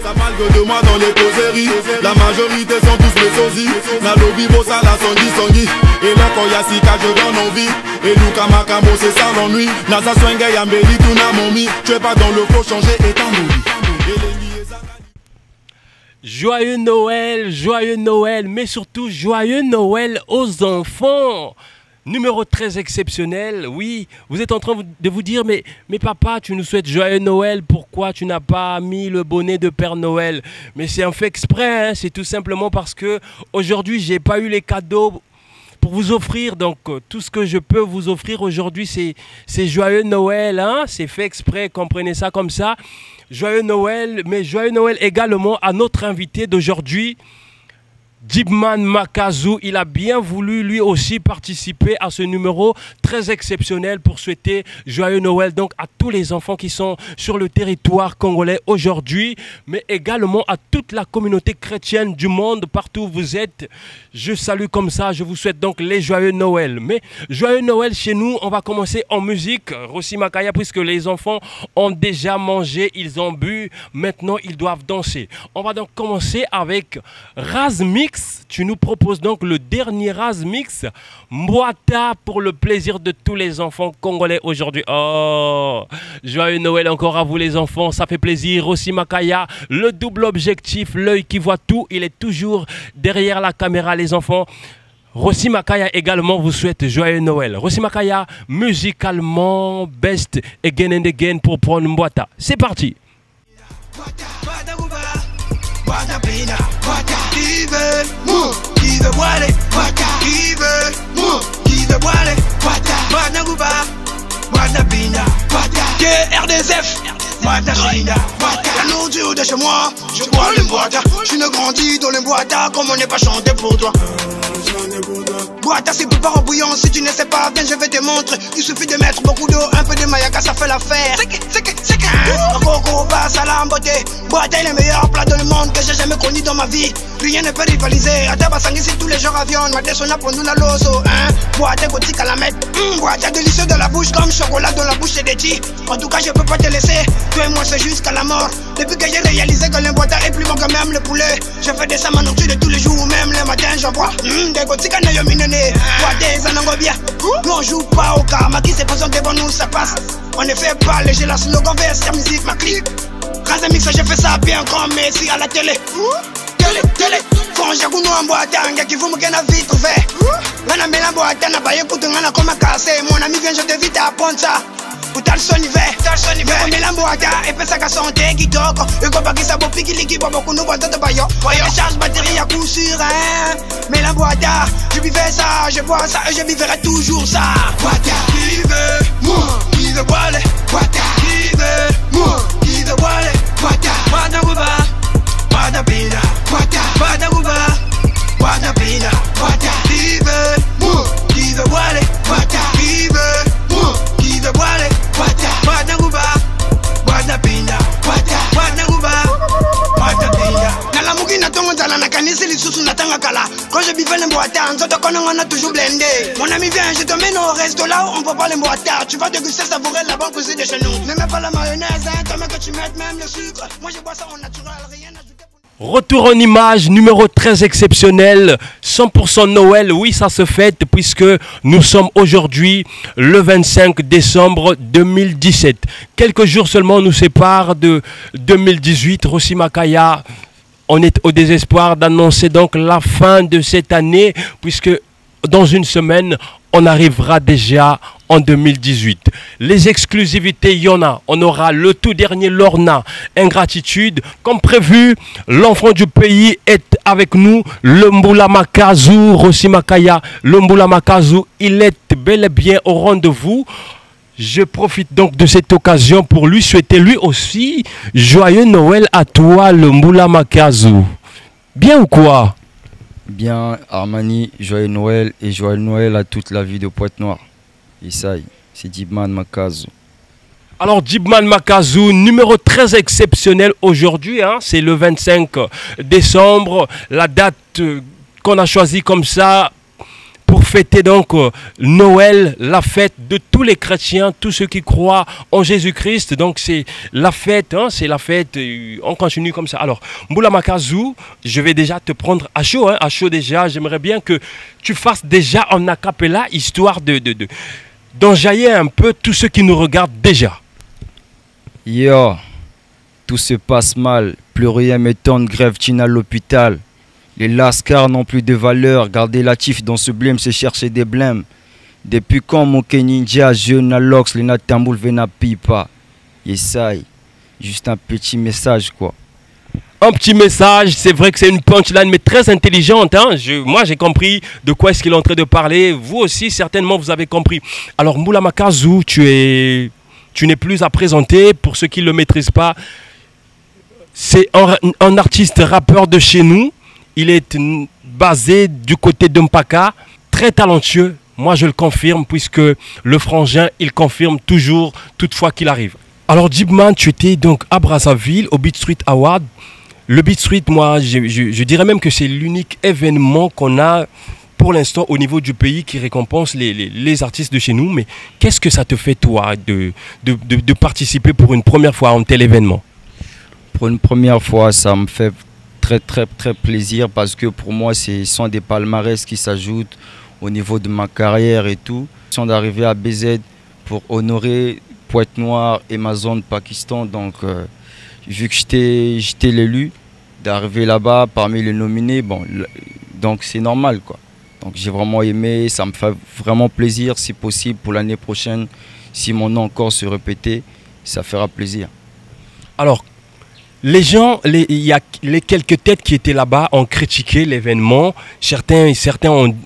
Ça parle que de moi dans les causeries. La majorité sont tous mes sosies. Na lobby bossa la songi. Et là quand y'a Sika je donne envie. Et Luka Makamo c'est ça l'ennui. Nasa swenge yambeli tout na momi. Tu es pas dans le faux changer et t'en Joyeux Noël, mais surtout joyeux Noël aux enfants. Numéro très exceptionnel, oui, vous êtes en train de vous dire, mais papa, tu nous souhaites joyeux Noël, pourquoi tu n'as pas mis le bonnet de Père Noël? Mais c'est un fait exprès, hein, c'est tout simplement parce que aujourd'hui, j'ai pas eu les cadeaux pour vous offrir, donc tout ce que je peux vous offrir aujourd'hui, c'est joyeux Noël, hein, c'est fait exprès, comprenez ça comme ça. Joyeux Noël, mais joyeux Noël également à notre invité d'aujourd'hui, Djibman Makazu. Il a bien voulu lui aussi participer à ce numéro très exceptionnel pour souhaiter joyeux Noël donc à tous les enfants qui sont sur le territoire congolais aujourd'hui, mais également à toute la communauté chrétienne du monde, partout où vous êtes. Je salue comme ça, je vous souhaite donc les joyeux Noël. Mais joyeux Noël chez nous, on va commencer en musique. Rossi Makaya, puisque les enfants ont déjà mangé, ils ont bu, maintenant ils doivent danser. On va donc commencer avec Razmix. Tu nous proposes donc le dernier Razmix, Mbwata, pour le plaisir de tous les enfants congolais aujourd'hui. Oh, joyeux Noël encore à vous les enfants, ça fait plaisir. Rossi Makaya, le double objectif, l'œil qui voit tout, il est toujours derrière la caméra les enfants. Rossi Makaya également vous souhaite joyeux Noël. Rossi Makaya, musicalement, best again and again pour prendre Mbwata. C'est parti. RDSF, la nourriture de chez moi, je bois le Mbwata. Je ne grandis dans le Mbwata comme on n'est pas chanté pour toi. Mbwata c'est pour pas en bouillon, si tu ne sais pas, viens je vais te montrer. Il suffit de mettre beaucoup d'eau, un peu de mayaka, ça fait l'affaire. Coco passe à la beauté. Mbwata est le meilleur plat dans le monde que j'ai jamais connu dans ma vie. Rien ne peut rivaliser. À Tabasangi si tous les jours avions, ma descend pour nous la loso. Mbwata gothique à la mettre. Mbwata délicieux dans la bouche comme chocolat dans la bouche c'est des petits. En tout cas je peux pas te laisser. Toi et moi c'est jusqu'à la mort. Depuis que j'ai réalisé que le Mbwata est plus bon que même le poulet. Je fais des ma nourriture de tous les jours, même le matin j'en bois. Des gothiques à Nayominene. Mbwata zanango bien. Nous on joue pas au karma qui s'est présenté devant nous ça passe. On ne fait pas léger la slogan vers sa musique, ma clique. Razmix, j'ai fait ça bien comme Messi à la télé. Télé. Quand j'ai connu un Mbwata, un gars qui veut me gagner vite fait. L'ana mela Mbwata n'a pas écouté, on a comme un cassé. Mon ami vient, je te vite à apprendre ça. Ou t'as le son hiver. On met la Mbwata et puis ça casse en tête qui toque. Et quand pas qui ça beau pique, il va beaucoup nous voir d'autres baillons. Voyons, charge batterie à coup sûr, hein. Mais la Mbwata, je vivais ça, je bois ça et je vivrai toujours ça. Mbwata, qui veut, moi, qui veut boire les Mbwata, qui veut, moi, qui veut boire les Mbwata, Mbwata Guba, Mbwata Pina, Mbwata, Mbwata Guba, Mbwata Pina, Mbwata, qui veut, moi, qui veut boire les Mbwata, qui veut, moi, qui veut boire les Mbwata, Mbwata Guba, Mbwata Pina, Mbwata, Mbwata Guba, Mbwata Pina. Nala mugi na tongo zala na kanisi li susu na tanga kala. Quand je buvais les Mbwata, nzoto kono on a toujours blendé. Mon ami viens, je te mène au resto là où on peut pas les Mbwata. Tu vas déguster savourer la bonne cuisine de chez nous. Ne mets pas la mayonnaise, hein, toi que tu mettes même le sucre. Moi je bois ça au naturel, rien à ajouter. Retour en image, numéro très exceptionnel, 100% Noël, oui ça se fête puisque nous sommes aujourd'hui le 25 décembre 2017. Quelques jours seulement nous séparent de 2018, Rossi Makaya. On est au désespoir d'annoncer donc la fin de cette année puisque dans une semaine, on arrivera déjà en 2018. Les exclusivités, il y en a. On aura le tout dernier Lorna, Ingratitude. Comme prévu, l'enfant du pays est avec nous, le Mbula Makazu, Rossi Makaya. Le Mbula Makazu, il est bel et bien au rendez-vous. Je profite donc de cette occasion pour lui souhaiter lui aussi joyeux Noël à toi, le Mbula Makazu. Bien ou quoi? Bien, Armani, joyeux Noël et joyeux Noël à toute la vie de Pointe-Noire. Et ça, c'est Djibman Makazu. Alors Djibman Makazu, numéro très exceptionnel aujourd'hui, hein, c'est le 25 décembre, la date qu'on a choisie comme ça pour fêter donc Noël, la fête de tous les chrétiens, tous ceux qui croient en Jésus-Christ. Donc c'est la fête, hein, c'est la fête, on continue comme ça. Alors, Mboula Makazou, je vais déjà te prendre à chaud, hein, à chaud déjà. J'aimerais bien que tu fasses déjà en a cappella, histoire d'enjailler un peu tous ceux qui nous regardent déjà. Yo, tout se passe mal, plus rien m'étonne, grève Tina à l'hôpital. Les lascars n'ont plus de valeur, garder Latif dans ce blême, c'est chercher des blêmes. Depuis quand mon Ninja, jeune à l'ox, les natamboul vena pipa. Essaye, juste un petit message quoi. Un petit message, c'est vrai que c'est une punchline mais très intelligente. Hein. Moi j'ai compris de quoi est-ce qu'il est en train de parler. Vous aussi certainement vous avez compris. Alors Mboula Makazou, tu n'es plus à présenter pour ceux qui ne le maîtrisent pas. C'est un artiste rappeur de chez nous. Il est basé du côté de Mpaka, très talentueux. Moi, je le confirme, puisque le frangin, il confirme toujours, toutefois qu'il arrive. Alors, Djibman, tu étais donc à Brazzaville, au Beat Street Award. Le Beat Street, moi, je dirais même que c'est l'unique événement qu'on a pour l'instant au niveau du pays qui récompense les artistes de chez nous. Mais qu'est-ce que ça te fait, toi, de participer pour une première fois à un tel événement? Pour une première fois, ça me fait très plaisir parce que pour moi, ce sont des palmarès qui s'ajoutent au niveau de ma carrière et tout. Je suis d'arriver à BZ pour honorer Pointe-Noire et ma zone Pakistan. Donc, vu que j'étais l'élu, d'arriver là-bas parmi les nominés, bon, donc c'est normal quoi. Donc j'ai vraiment aimé, ça me fait vraiment plaisir. Si possible, pour l'année prochaine, si mon nom encore se répétait, ça fera plaisir. Alors, les gens, il y a les quelques têtes qui étaient là-bas ont critiqué l'événement. Certains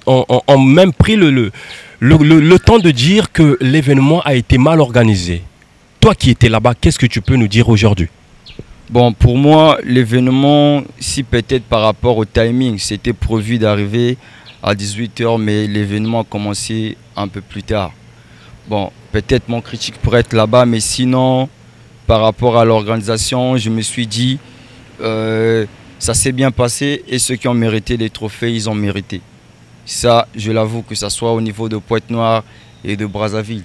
ont même pris le temps de dire que l'événement a été mal organisé. Toi qui étais là-bas, qu'est-ce que tu peux nous dire aujourd'hui? Bon, pour moi, l'événement, si peut-être par rapport au timing, c'était prévu d'arriver à 18 h, mais l'événement a commencé un peu plus tard. Bon, peut-être mon critique pourrait être là-bas, mais sinon, par rapport à l'organisation, je me suis dit, ça s'est bien passé et ceux qui ont mérité les trophées, ils ont mérité. Ça, je l'avoue, que ce soit au niveau de Pointe-Noire et de Brazzaville.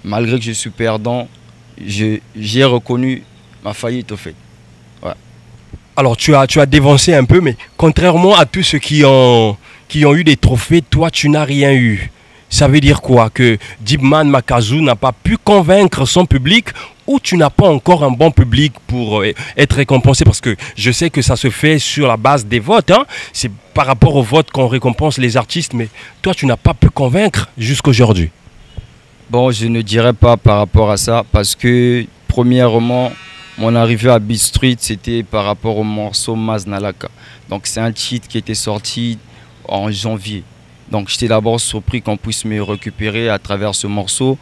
Malgré que je suis perdant, j'ai reconnu ma faillite au fait. Ouais. Alors tu as dévancé un peu, mais contrairement à tous ceux qui ont eu des trophées, toi tu n'as rien eu. Ça veut dire quoi? Que Djibman Makazou n'a pas pu convaincre son public, ou tu n'as pas encore un bon public pour être récompensé? Parce que je sais que ça se fait sur la base des votes. Hein? C'est par rapport aux votes qu'on récompense les artistes, mais toi tu n'as pas pu convaincre jusqu'aujourd'hui. Bon, je ne dirais pas par rapport à ça, parce que premièrement, mon arrivée à Beat Street, c'était par rapport au morceau Maznalaka. Donc c'est un titre qui était sorti en janvier. Donc j'étais d'abord surpris qu'on puisse me récupérer à travers ce morceau.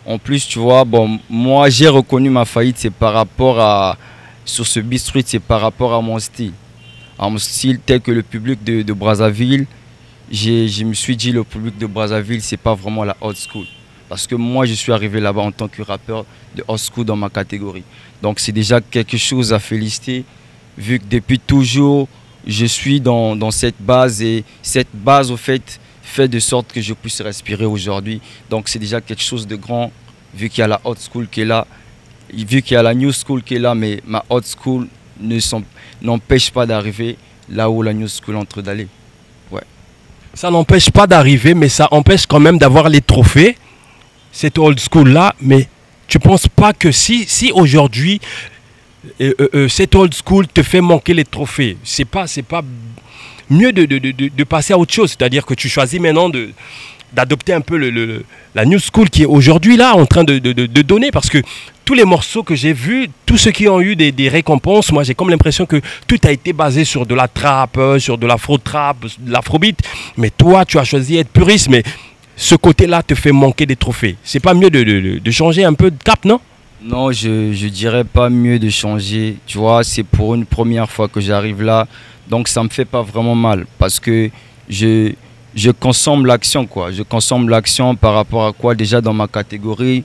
En plus, tu vois, bon, moi j'ai reconnu ma faillite, c'est par rapport à, sur ce Beat Street, c'est par rapport à mon style. À mon style tel que le public de Brazzaville, je me suis dit le public de Brazzaville, c'est pas vraiment la old school. Parce que moi je suis arrivé là-bas en tant que rappeur de old school dans ma catégorie. Donc c'est déjà quelque chose à féliciter, vu que depuis toujours, je suis dans cette base, et cette base au fait de sorte que je puisse respirer aujourd'hui. Donc c'est déjà quelque chose de grand, vu qu'il y a la old school qui est là, vu qu'il y a la new school qui est là, mais ma old school n'empêche pas d'arriver là où la new school est en train d'aller. Ouais. Ça n'empêche pas d'arriver, mais ça empêche quand même d'avoir les trophées, cette old school là. Mais tu ne penses pas que si aujourd'hui cette old school te fait manquer les trophées, c'est pas mieux de passer à autre chose? C'est-à-dire que tu choisis maintenant d'adopter un peu la new school qui est aujourd'hui là en train de donner, parce que tous les morceaux que j'ai vus, tous ceux qui ont eu des récompenses, moi j'ai comme l'impression que tout a été basé sur de la trap, sur de l'afro-trap, de l'afrobeat. Mais toi tu as choisi d'être puriste, mais ce côté-là te fait manquer des trophées. C'est pas mieux de changer un peu de cap, non? Non, je dirais pas mieux de changer. Tu vois, c'est pour une première fois que j'arrive là. Donc ça me fait pas vraiment mal, parce que je consomme l'action quoi. Je consomme l'action par rapport à quoi? Déjà dans ma catégorie,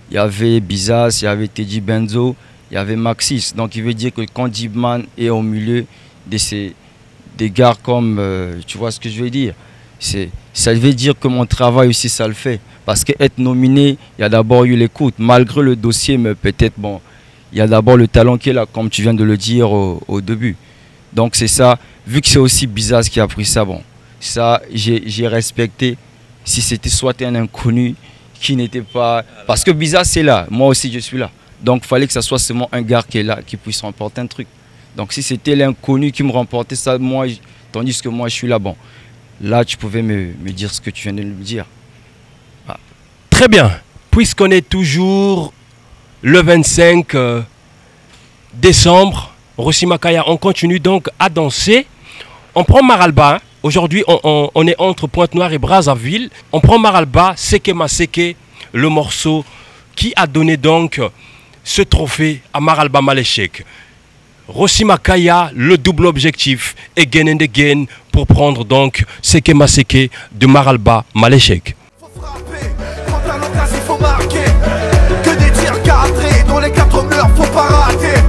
il y avait Bizas, il y avait Teddy Benzo, il y avait Maxis. Donc il veut dire que quand Djibman est au milieu des gars comme, tu vois ce que je veux dire, ça veut dire que mon travail aussi, ça le fait. Parce qu'être nominé, il y a d'abord eu l'écoute. Malgré le dossier, mais peut-être, bon, il y a d'abord le talent qui est là, comme tu viens de le dire au début. Donc c'est ça, vu que c'est aussi Bizaz qui a pris ça, bon, ça, j'ai respecté. Si c'était soit un inconnu qui n'était pas... Parce que Bizaz, c'est là, moi aussi, je suis là. Donc il fallait que ça soit seulement un gars qui est là, qui puisse remporter un truc. Donc si c'était l'inconnu qui me remportait ça, moi, tandis que moi, je suis là, bon, là, tu pouvais me dire ce que tu viens de me dire. Ah. Très bien. Puisqu'on est toujours le 25 décembre, Rossi Makaya, on continue donc à danser. On prend Maralba. Hein. Aujourd'hui, on est entre Pointe-Noire et Brazzaville. On prend Maralba, Seke Maseke, le morceau qui a donné donc ce trophée à Maralba Maleshek. Rossi Makaya, le double objectif, again and again, pour prendre donc Seke Maseke de Maralba Maleshek. Faut frapper, quand à l'occasion il faut marquer. Que des tirs cadrés, dans les quatre murs faut pas rater.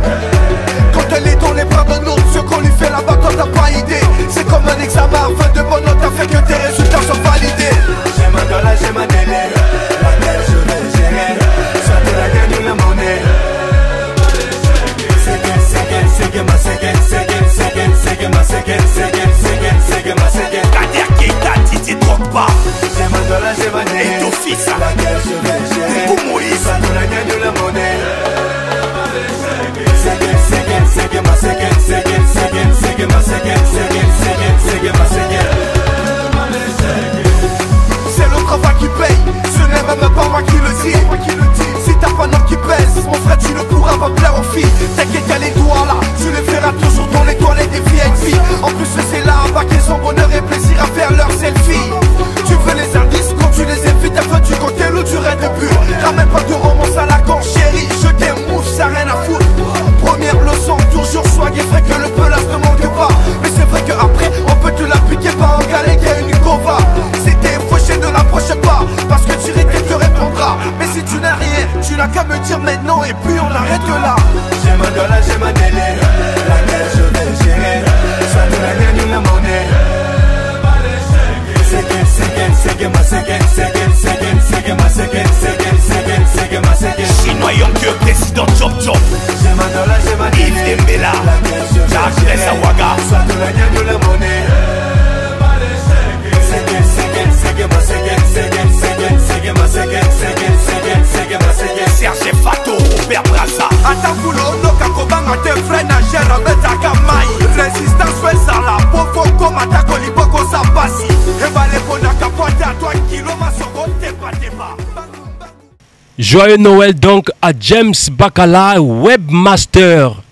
Quand elle est dans les bras d'un autre, ce qu'on lui fait là-bas toi t'as pas idée. C'est comme un examen, fin de bonne note, t'as fait que tes résultats sont validés. J'ai ma dollar, j'ai ma délai, laquelle je vais gérer. Soit de la gagne ou la monnaie. Titi Drogba. J'ai ma dollar, j'ai ma délai. Et ton fils, laquelle je vais gérer. Pour Moïse, soit de la gagne ou la monnaie. C'est le travail qui paye, ce n'est même pas moi qui le dis. Si t'as pas d'homme qui pèse, mon frère tu ne pourras pas plaire aux filles. T'inquiète qu'à les doigts là, tu les verras toujours dans les toilettes des VIP. En plus c'est là-bas qu'ils ont bonheur et plaisir à faire leurs selfies. Tu veux les indices quand tu les invites afin du cocktail ou du Red Bull. Ramène pas de romance à la con chérie, je t'aime mouf, ça rien à foutre. Première leçon, toujours swag et vrai que le peu là ne manque pas. Mais c'est vrai qu'après on peut te l'appliquer par un galet qui a une cova. C'était fauché, ne l'approche pas, parce que tu risques te répondra. Mais si tu n'as rien, tu n'as qu'à me dire maintenant et puis on arrête là. J'ai ma dollar, j'ai ma délai, laquelle je vais gérer. Soit de la gagne ou la monnaie. Chinois Yonke, président Chop Chop. J'ai ma dollar, j'ai ma délai, Yves Dembela, Jacques Sawaga. Soit de la gagne ou la monnaie. Serge Fato, Robert Braza. Atakulo, no kakobanga te frère nagera betaka mai. Résistance fait ça la pofo comme atakoli boko sa basi. Evale kona kapote à 3 kilo masoko tepa. Joyeux Noël donc à James Bakala, webmaster.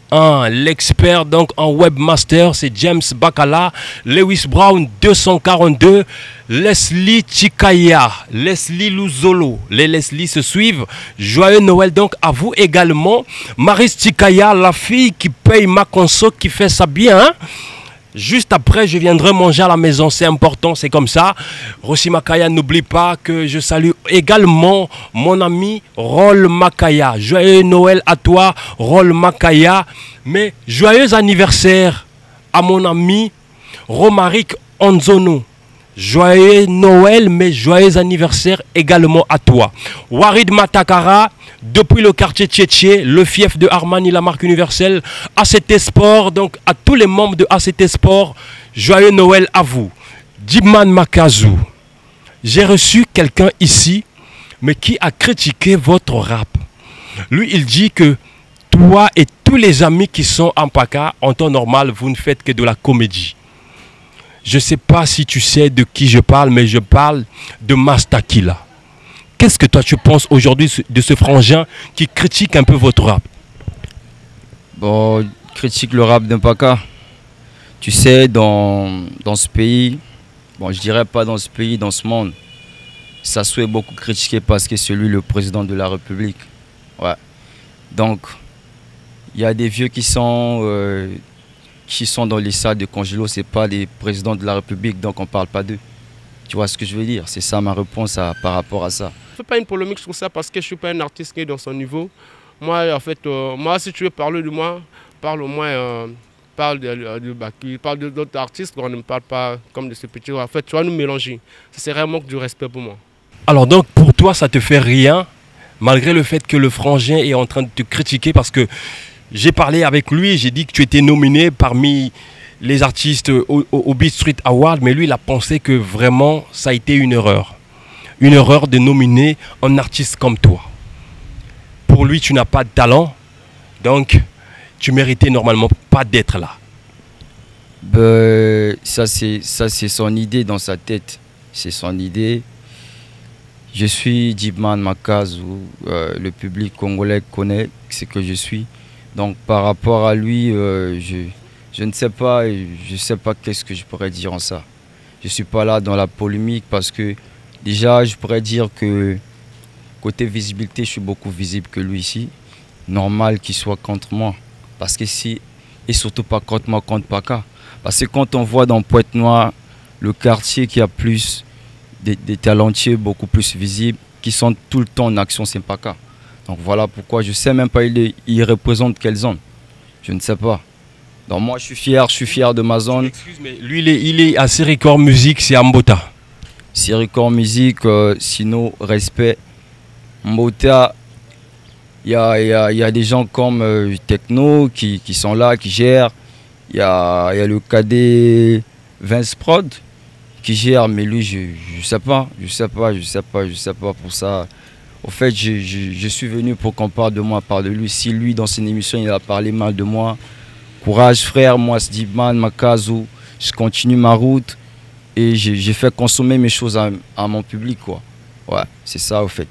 L'expert donc en webmaster, c'est James Bakala. Lewis Brown 242, Leslie Chikaya, Leslie Luzolo. Les Leslie se suivent. Joyeux Noël donc à vous également. Maris Chikaya, la fille qui paye ma conso, qui fait ça bien. Hein? Juste après, je viendrai manger à la maison, c'est important, c'est comme ça. Rossi Makaya, n'oublie pas que je salue également mon ami Rol Makaya. Joyeux Noël à toi, Rol Makaya. Mais joyeux anniversaire à mon ami Romaric Onzono. Joyeux Noël, mais joyeux anniversaire également à toi. Warid Matakara, depuis le quartier Tchétché, le fief de Armani, la marque universelle, ACT Sport, donc à tous les membres de ACT Sport, joyeux Noël à vous. Dibman Makazou, j'ai reçu quelqu'un ici, mais qui a critiqué votre rap. Lui, il dit que toi et tous les amis qui sont en PACA, en temps normal, vous ne faites que de la comédie. Je ne sais pas si tu sais de qui je parle, mais je parle de Mastakila. Qu'est-ce que toi tu penses aujourd'hui de ce frangin qui critique un peu votre rap? Bon, critique le rap d'un PACA. Tu sais, dans ce pays, bon, je dirais pas dans ce pays, dans ce monde, ça soit beaucoup critiqué parce que c'est lui le président de la République. Ouais. Donc, il y a des vieux qui sont dans les salles de Congelo, ce n'est pas les présidents de la République, donc on ne parle pas d'eux. Tu vois ce que je veux dire? C'est ça ma réponse par rapport à ça. Je ne fais pas une polémique sur ça parce que je ne suis pas un artiste qui est dans son niveau. Moi, en fait, moi, si tu veux parler de moi, parle au moins parle il parle d'autres artistes, on ne me parle pas comme de ce petit. En fait, tu vas nous mélanger. C'est vraiment du respect pour moi. Alors donc pour toi ça te fait rien, malgré le fait que le frangin est en train de te critiquer, parce que j'ai parlé avec lui, j'ai dit que tu étais nominé parmi les artistes au Beat Street Award, mais lui il a pensé que vraiment ça a été une erreur. Une erreur de nominer un artiste comme toi. Pour lui tu n'as pas de talent, donc tu méritais normalement pas d'être là. Ça c'est son idée dans sa tête. C'est son idée. Je suis Djibman Makazu, le public congolais connaît ce que je suis. Donc par rapport à lui, je ne sais pas, qu'est-ce que je pourrais dire en ça. Je ne suis pas là dans la polémique parce que déjà je pourrais dire que côté visibilité, je suis beaucoup visible que lui ici. Normal qu'il soit contre moi. Parce que si, et surtout pas contre moi, contre Paka. Parce que quand on voit dans Pointe-Noire, le quartier qui a plus des talentueux beaucoup plus visibles, qui sont tout le temps en action, c'est Paka. Donc voilà pourquoi je ne sais même pas il représente quelle zone. Je ne sais pas. Donc moi je suis fier de ma zone. Excuse, mais lui il est à Séricor Musique, c'est à Mbota. Séricor Musique, sinon respect. Mbota, il y a des gens comme Techno qui sont là, qui gèrent. Il y a le cadet Vince Prod qui gère, mais lui je sais pas pour ça. Au fait, je suis venu pour qu'on parle de moi, parle de lui. Si lui dans son émission il a parlé mal de moi, courage frère, moi c'est Djibman Makazu, je continue ma route et j'ai fait consommer mes choses à mon public quoi. Ouais, c'est ça au fait.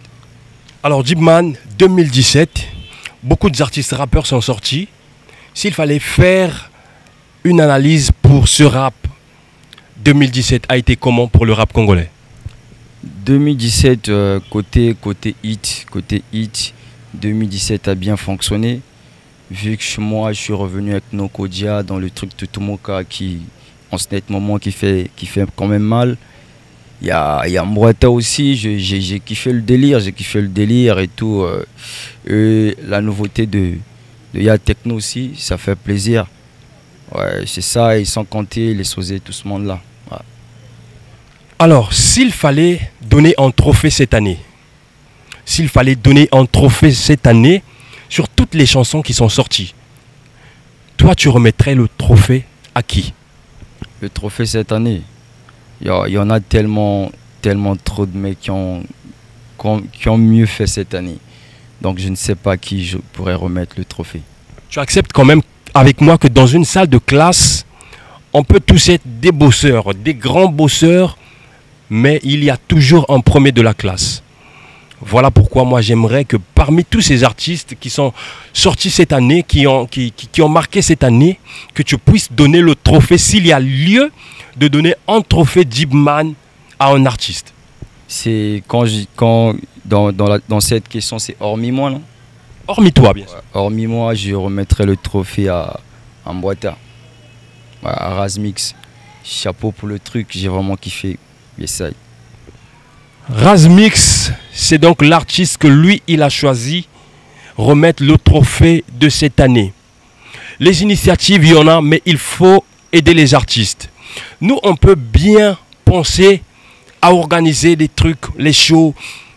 Alors Djibman, 2017, beaucoup d'artistes rappeurs sont sortis. S'il fallait faire une analyse pour ce rap, 2017 a été comment pour le rap congolais? 2017, côté hit, 2017 a bien fonctionné. Vu que moi, je suis revenu avec Nokodia dans le truc de Tumoka qui, en ce net moment, qui fait quand même mal. Il y a Mwata aussi, j'ai kiffé le délire et tout. Et la nouveauté de Ya Techno aussi, ça fait plaisir. Ouais, c'est ça, et sans compter les Sosé, tout ce monde-là. Ouais. Alors, s'il fallait donner un trophée cette année, sur toutes les chansons qui sont sorties, toi, tu remettrais le trophée à qui? Le trophée cette année, il y en a tellement trop de mecs qui ont mieux fait cette année. Donc, je ne sais pas à qui je pourrais remettre le trophée. Tu acceptes quand même avec moi que dans une salle de classe, on peut tous être des bosseurs, des grands bosseurs, mais il y a toujours un premier de la classe. Voilà pourquoi moi j'aimerais que parmi tous ces artistes qui sont sortis cette année, qui ont marqué cette année, que tu puisses donner le trophée, s'il y a lieu de donner un trophée Djibman à un artiste. C'est dans cette question, c'est hormis moi, non? Hormis toi, bien sûr. Ouais, hormis moi, je remettrai le trophée à Mbota, à Razmix. Chapeau pour le truc, j'ai vraiment kiffé. Essaye. Razmix, c'est donc l'artiste que lui, il a choisi remettre le trophée de cette année. Les initiatives, il y en a, mais il faut aider les artistes. Nous, on peut bien penser à organiser des trucs, les shows,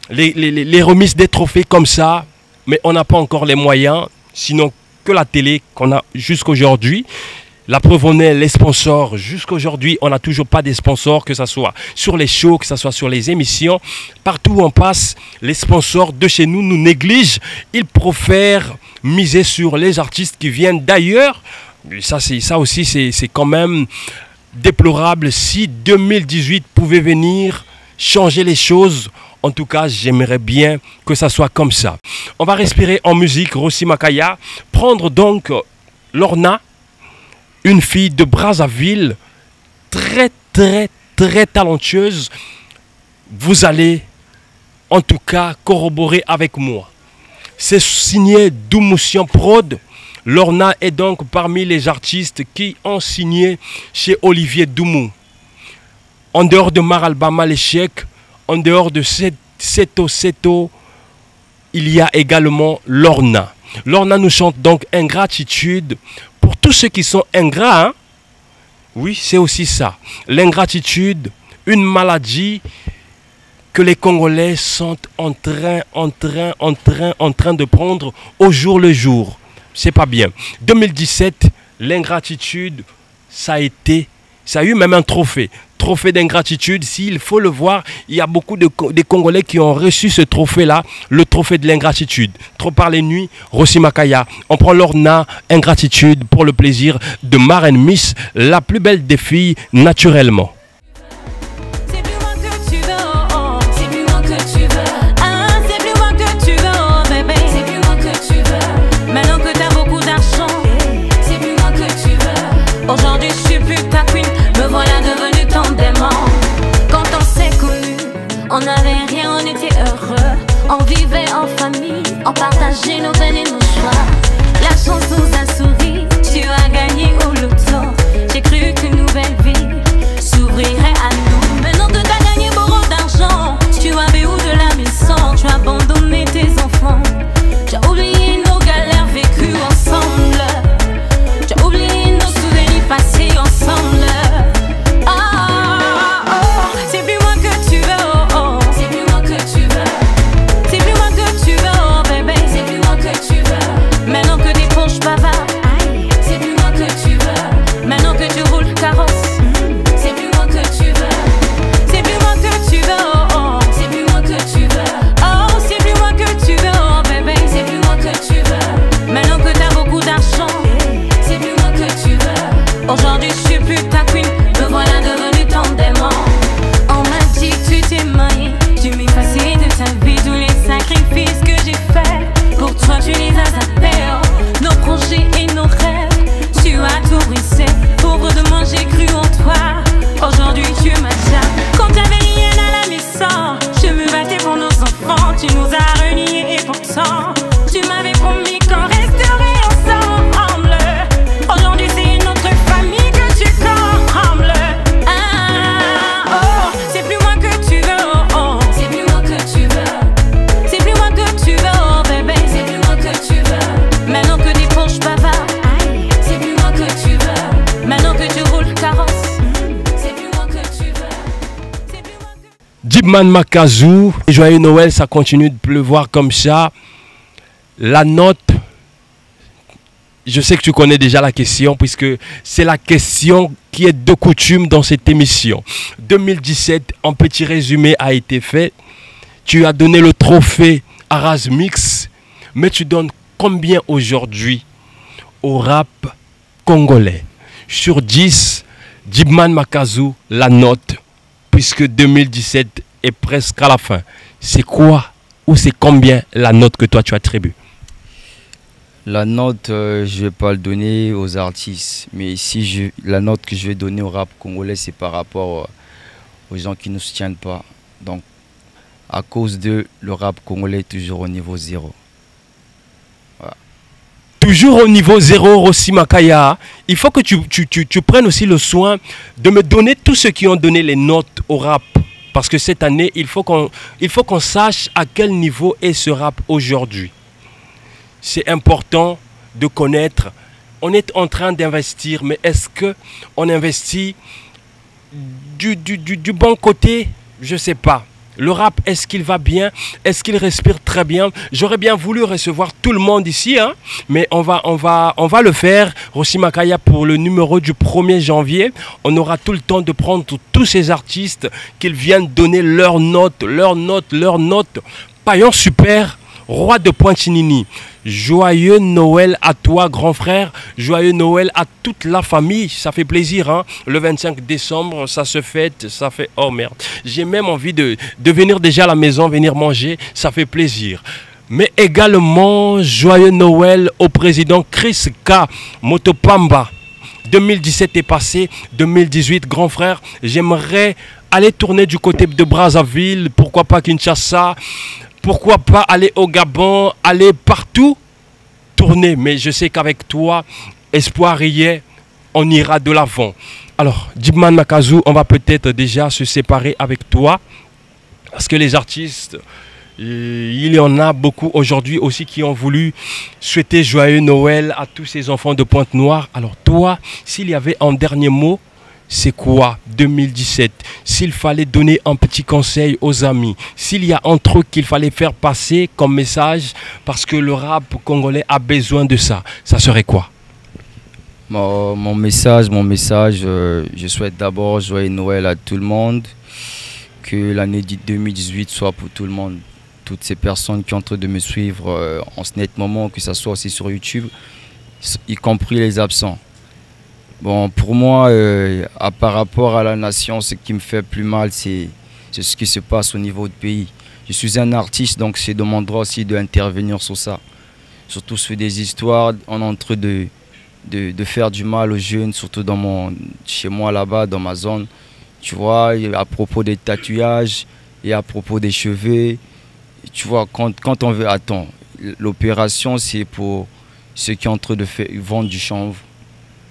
les remises des trophées comme ça, mais on n'a pas encore les moyens, sinon que la télé qu'on a jusqu'aujourd'hui. La preuve en est, les sponsors, jusqu'aujourd'hui, on n'a toujours pas des sponsors, que ce soit sur les shows, que ce soit sur les émissions. Partout où on passe, les sponsors de chez nous nous négligent. Ils préfèrent miser sur les artistes qui viennent d'ailleurs. Ça aussi, c'est quand même déplorable. Si 2018 pouvait venir changer les choses, en tout cas, j'aimerais bien que ça soit comme ça. On va respirer en musique, Rossi Makaya, prendre donc Lorna, une fille de Brazzaville, très talentueuse. Vous allez en tout cas corroborer avec moi. C'est signé Doumoutian Prod. Lorna est donc parmi les artistes qui ont signé chez Olivier Doumou. En dehors de Maralbama l'échec, en dehors de Seto, il y a également Lorna. Lorna nous chante donc ingratitude pour tous ceux qui sont ingrats. Hein? Oui, c'est aussi ça. L'ingratitude, une maladie que les Congolais sont en train de prendre au jour le jour. C'est pas bien. 2017, l'ingratitude, ça a eu même un trophée. Trophée d'ingratitude, s'il faut le voir, il y a beaucoup de Congolais qui ont reçu ce trophée-là, le trophée de l'ingratitude. Trop par les nuits, Rossi Makaya. On prend Lorna, ingratitude, pour le plaisir de Marraine Miss, la plus belle des filles, naturellement. Aujourd'hui je suis plus ta queen, me voilà devenu ton démon. Quand on s'est connus, on n'avait rien, on était heureux. On vivait en famille, on partageait nos peines et nos choix. La chance nous a souri, tu as gagné au loto. J'ai cru qu'une nouvelle vie s'ouvrirait à nous. Maintenant que t'as gagné beaucoup d'argent, tu avais où de la maison, tu as abandonné tes enfants. Tu as oublié nos galères vécues ensemble. Tu as oublié nos souvenirs passés ensemble. Oh, oh, oh. C'est plus moi que tu veux, oh, oh. C'est plus moi que tu veux. C'est plus moi que tu veux, oh bébé. C'est plus moi que tu veux. Maintenant que tes poches bavardes, c'est plus moi que tu veux. Maintenant que tu roules carrosse, c'est plus moi que tu veux. C'est plus moi que tu veux, oh, oh. C'est plus moi que tu veux. Oh, c'est plus moi que tu veux, oh bébé. C'est plus moi que tu veux. Maintenant que t'as beaucoup d'argent, c'est plus moi que tu veux. Aujourd'hui je suis plus ta queen, me voilà devenu ton démon. On m'a dit que tu t'es marié, tu m'effaces de ta vie tous les sacrifices que j'ai faits. Pour toi tu les as zappés, oh. Nos projets et nos rêves, tu as tout brisé. Pauvre de moi j'ai cru en toi, aujourd'hui tu m'as déjà. Quand t'avais rien à la maison, je me battais pour nos enfants. Tu nous as reniés et pourtant tu m'avais promis qu'on resterait ensemble. Aujourd'hui c'est une autre famille que tu combles. Ah, oh, c'est plus moi que tu veux, oh, oh. C'est plus moi que tu veux. C'est plus moi que tu veux, oh bébé. C'est plus moi que tu veux. Maintenant que tes poches bavardes, c'est plus moi que tu veux. Maintenant que tu roules carrosse, c'est plus moi que tu veux. C'est plus moi que... Djibman Makazou, joyeux Noël, ça continue de pleuvoir comme ça. La note, je sais que tu connais déjà la question puisque c'est la question qui est de coutume dans cette émission. 2017, un petit résumé a été fait. Tu as donné le trophée à Razmix, mais tu donnes combien aujourd'hui au rap congolais? Sur 10, Djibman Makazou, la note, puisque 2017 est presque à la fin. C'est quoi ou c'est combien la note que toi tu attribues? La note, je ne vais pas le donner aux artistes, mais si la note que je vais donner au rap congolais, c'est par rapport aux gens qui ne nous soutiennent pas. Donc, à cause de le rap congolais est toujours au niveau 0. Voilà. Toujours au niveau 0, Rossi Makaya. Il faut que tu prennes aussi le soin de me donner tous ceux qui ont donné les notes au rap. Parce que cette année, il faut qu'on sache à quel niveau est ce rap aujourd'hui. C'est important de connaître. On est en train d'investir, mais est-ce qu'on investit du bon côté? Je ne sais pas. Le rap, est-ce qu'il va bien? Est-ce qu'il respire très bien? J'aurais bien voulu recevoir tout le monde ici, hein? Mais on va le faire. Rossi Makaya, pour le numéro du 1er janvier, on aura tout le temps de prendre tous ces artistes qu'ils viennent donner leurs notes. Paillon Super, Roi de Pointe-Chinini. Joyeux Noël à toi, grand frère. Joyeux Noël à toute la famille. Ça fait plaisir, hein. Le 25 décembre, ça se fête. Ça fait... Oh merde. J'ai même envie de venir déjà à la maison, venir manger. Ça fait plaisir. Mais également, joyeux Noël au président Chris K. Motopamba. 2017 est passé. 2018, grand frère, j'aimerais aller tourner du côté de Brazzaville. Pourquoi pas Kinshasa? Pourquoi pas aller au Gabon, aller partout, tourner. Mais je sais qu'avec toi, espoir y est, on ira de l'avant. Alors, Djibman Makazou, on va peut-être déjà se séparer avec toi. Parce que les artistes, Il y en a beaucoup aujourd'hui aussi qui ont voulu souhaiter joyeux Noël à tous ces enfants de Pointe-Noire. Alors toi, s'il y avait un dernier mot, c'est quoi 2017? S'il fallait donner un petit conseil aux amis, s'il y a un truc qu'il fallait faire passer comme message, parce que le rap congolais a besoin de ça, ça serait quoi? Mon message, je souhaite d'abord joyeux Noël à tout le monde, que l'année 2018 soit pour tout le monde. Toutes ces personnes qui sont en train de me suivre en ce net moment, que ce soit aussi sur YouTube, y compris les absents. Bon, pour moi, par rapport à la nation, ce qui me fait plus mal, c'est ce qui se passe au niveau du pays. Je suis un artiste, donc c'est de mon droit aussi d'intervenir sur ça. Surtout sur des histoires, on est en train de faire du mal aux jeunes, surtout chez moi là-bas, dans ma zone. Tu vois, à propos des tatouages et à propos des cheveux. Tu vois, quand on veut... Attends, l'opération, c'est pour ceux qui sont en train de vendre du chanvre,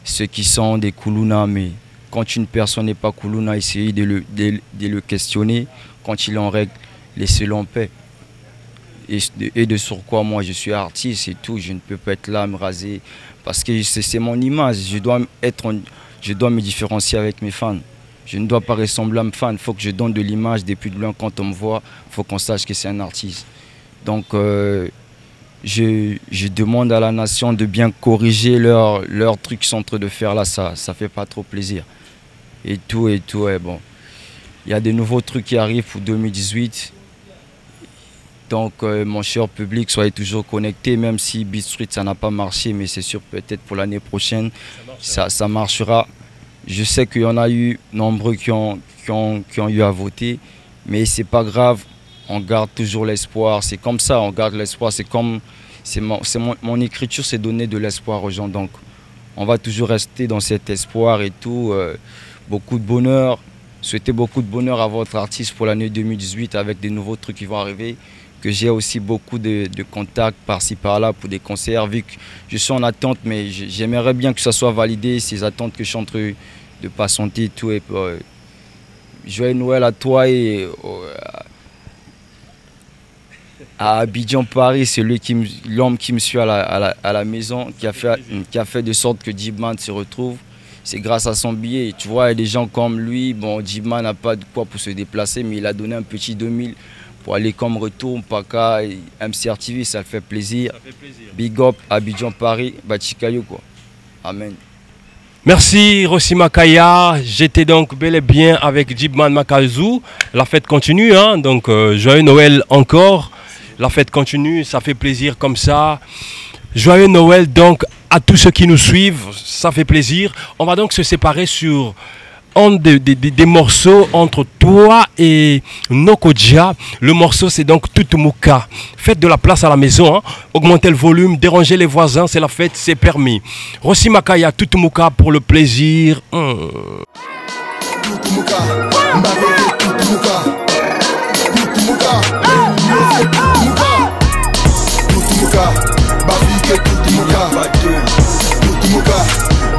ceux qui sont des Koulouna, mais quand une personne n'est pas Koulouna, essayez de le questionner. Quand il est en règle, laissez-le en paix. Et de sur quoi moi, je suis artiste et tout, je ne peux pas être là, me raser, parce que c'est mon image, je dois me différencier avec mes fans. Je ne dois pas ressembler à mes fans, il faut que je donne de l'image depuis de loin. Quand on me voit, il faut qu'on sache que c'est un artiste. Donc je demande à la nation de bien corriger leurs trucs qu'ils sont en train de faire là, ça ne fait pas trop plaisir. Et tout, et bon. Il y a des nouveaux trucs qui arrivent pour 2018. Donc mon cher public, soyez toujours connectés, même si Beat Street ça n'a pas marché, mais c'est sûr peut-être pour l'année prochaine, ça marchera. Je sais qu'il y en a eu nombreux qui ont eu à voter, mais c'est pas grave, on garde toujours l'espoir. C'est comme ça, on garde l'espoir. Mon écriture, c'est donner de l'espoir aux gens. Donc on va toujours rester dans cet espoir et tout. Beaucoup de bonheur. Souhaitez beaucoup de bonheur à votre artiste pour l'année 2018 avec des nouveaux trucs qui vont arriver. Que j'ai aussi beaucoup de contacts par-ci par-là pour des concerts, vu que je suis en attente, mais j'aimerais bien que ça soit validé, ces attentes que je suis en train de patienter et tout. Et joyeux Noël à toi et à Abidjan Paris, c'est l'homme qui me suit à la maison, qui a fait de sorte que Djibman se retrouve. C'est grâce à son billet. Tu vois, il y a des gens comme lui, bon, Djibman n'a pas de quoi pour se déplacer, mais il a donné un petit 2000 pour aller comme retour, Mpaka, MCR TV, ça fait plaisir. Big up, Abidjan Paris, Bachikayo quoi. Amen. Merci Rossi Makaya, j'étais donc bel et bien avec Djibman Makazu. La fête continue, hein? Donc joyeux Noël encore. La fête continue, ça fait plaisir comme ça. Joyeux Noël donc à tous ceux qui nous suivent, ça fait plaisir. On va donc se séparer sur des morceaux entre toi et Nokodja. Le morceau c'est donc Tutumuka. Faites de la place à la maison, hein. Augmentez le volume, dérangez les voisins, c'est la fête, c'est permis. Rossi Makaya, Tutumuka pour le plaisir. Tutumuka, Mbaveke Tutumuka, Tutumuka, Tutumuka, Bavike Tutumuka, Tutumuka,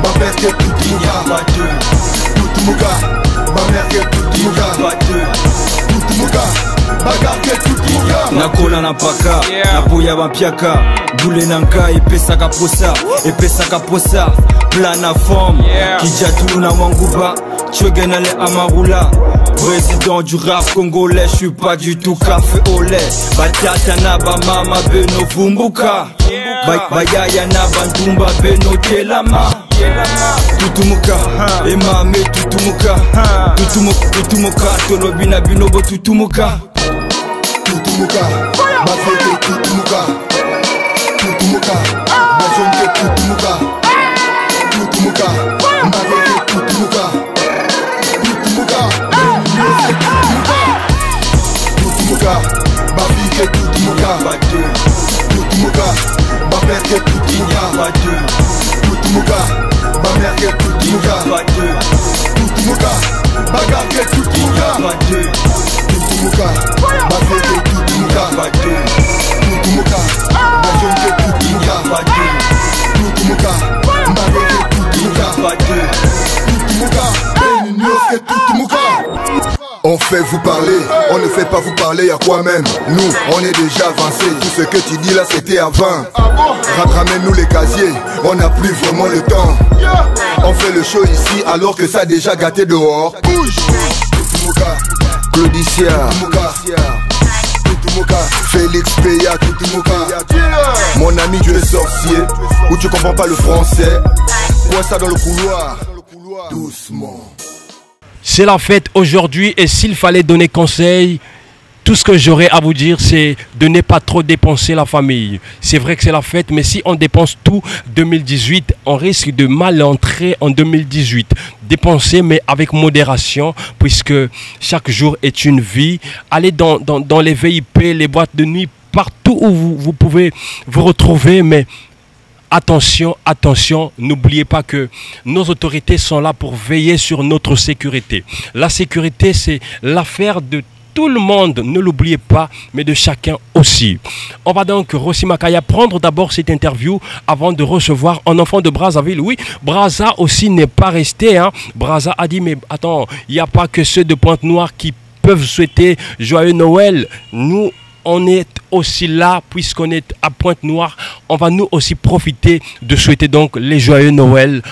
Baveke Tutumuka, Tutumuka, Baveke Tutumuka, Tutumuka, Baveke Tutumuka. Nakola na paka, napoya bampiaka, boule nanka epesaka posa, plana forme, kijatulu na wanguba, tchogenale amarula. Président du rap congolais, je suis pas du tout café au lait. Batata na ba mama beno vumbuka, bayaya na bandumba beno telama. Tutumuka, emame tutumuka, tutumuka, tolobina binobo tutumuka. Tutumuka, Bafeke Tutumuka, Tutumuka, Bajonke Tutumuka, Tutumuka, Mbaveke Tutumuka, Tutumuka, Tutumuka, Bafike Tutumuka, Tutumuka, Bafeke Tutumuka, Tutumuka, Bafeke Tutumuka, Tutumuka, Bagake Tutumuka, Tutumuka, Bafeke Tutumuka, Tutumuka, Bajonke Tutumuka, Tutumuka, Mbaveke Tutumuka, Tutumuka, Tutumuka. On fait vous parler, on ne fait pas vous parler à quoi même. Nous, on est déjà avancé. Tout ce que tu dis là, c'était avant. Ramène-nous les casiers, on n'a plus vraiment le temps. On fait le show ici alors que ça a déjà gâté dehors. Bouge. Claudicia, Félix Peya, mon ami tu es sorcier, ou tu comprends pas le français. Quoi ça dans le couloir, doucement. C'est la fête aujourd'hui et s'il fallait donner conseil, tout ce que j'aurais à vous dire, c'est de ne pas trop dépenser la famille. C'est vrai que c'est la fête, mais si on dépense tout 2018, on risque de mal entrer en 2018. Dépenser, mais avec modération, puisque chaque jour est une vie. Allez dans les VIP, les boîtes de nuit, partout où vous pouvez vous retrouver, mais attention, attention, n'oubliez pas que nos autorités sont là pour veiller sur notre sécurité. La sécurité, c'est l'affaire de tout le monde, ne l'oubliez pas, mais de chacun aussi. On va donc, Rossi Makaya, prendre d'abord cette interview avant de recevoir un enfant de Brazzaville. Oui, Brazza aussi n'est pas resté. Hein. Brazza a dit, mais attends, il n'y a pas que ceux de Pointe-Noire qui peuvent souhaiter joyeux Noël. Nous, on est aussi là, puisqu'on est à Pointe-Noire, on va nous aussi profiter de souhaiter donc les joyeux Noël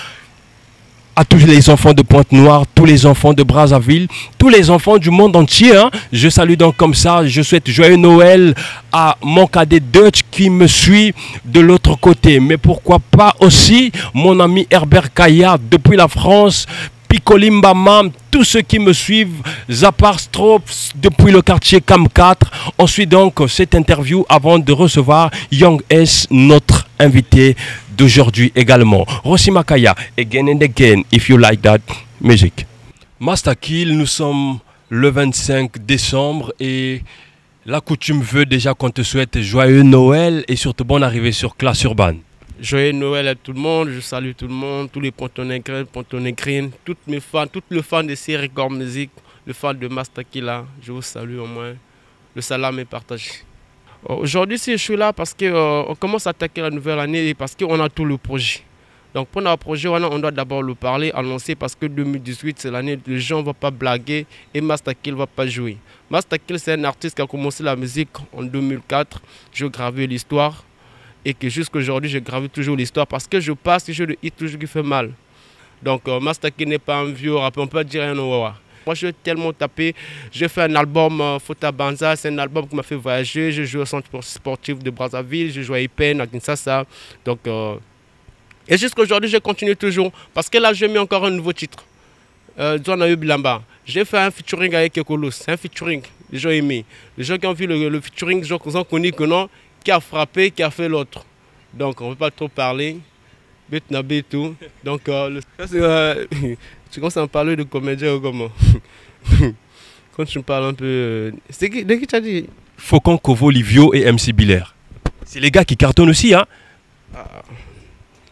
à tous les enfants de Pointe-Noire, tous les enfants de Brazzaville, tous les enfants du monde entier. Hein. Je salue donc comme ça, je souhaite joyeux Noël à mon cadet Dutch qui me suit de l'autre côté. Mais pourquoi pas aussi mon ami Herbert Kaya depuis la France, Picolimba Mam, tous ceux qui me suivent, Zapar Strops depuis le quartier Cam 4. On suit donc cette interview avant de recevoir Young S, notre invité d'aujourd'hui également. Rossi Makaya, again and again, if you like that music. Master Kill, nous sommes le 25 décembre et la coutume veut déjà qu'on te souhaite joyeux Noël et surtout bonne arrivée sur Classe Urbaine. Joyeux Noël à tout le monde, je salue tout le monde, tous les pontonégrines, toutes mes fans, tous les fans de ces records musique, les fans de Master Killa, je vous salue au moins. Le salam est partagé. Aujourd'hui, si je suis là parce qu'on commence à attaquer la nouvelle année et parce qu'on a tout le projet. Donc pour notre projet, on doit d'abord le parler, annoncer parce que 2018 c'est l'année où les gens ne vont pas blaguer et Master Kill ne va pas jouer. Master Kill c'est un artiste qui a commencé la musique en 2004, je gravais l'histoire. Et que jusqu'à aujourd'hui, je grave toujours l'histoire parce que je passe toujours le hit toujours qui fait mal. Donc, Master Kill n'est pas un vieux rappeur, on peut pas dire rien au Wawa. Moi, je suis tellement tapé. J'ai fait un album, Fota Banza, c'est un album qui m'a fait voyager. Je joue au centre sportif de Brazzaville, je joue à Ipen, à Kinshasa. Donc, et jusqu'à aujourd'hui, je continue toujours parce que là, j'ai mis encore un nouveau titre. Zwana Bilamba. J'ai fait un featuring avec Ekolos, c'est un featuring, les gens aimé. Les gens qui ont vu le featuring, les gens qui ont connu que non. Qui a frappé, qui a fait l'autre. Donc on ne veut pas trop parler. Betnabé tout. Donc tu commences à me parler de comédien ou comment? Quand tu me parles un peu. De qui tu as dit? Faucon, Kovo, Livio et MC Biller. C'est les gars qui cartonnent aussi, hein?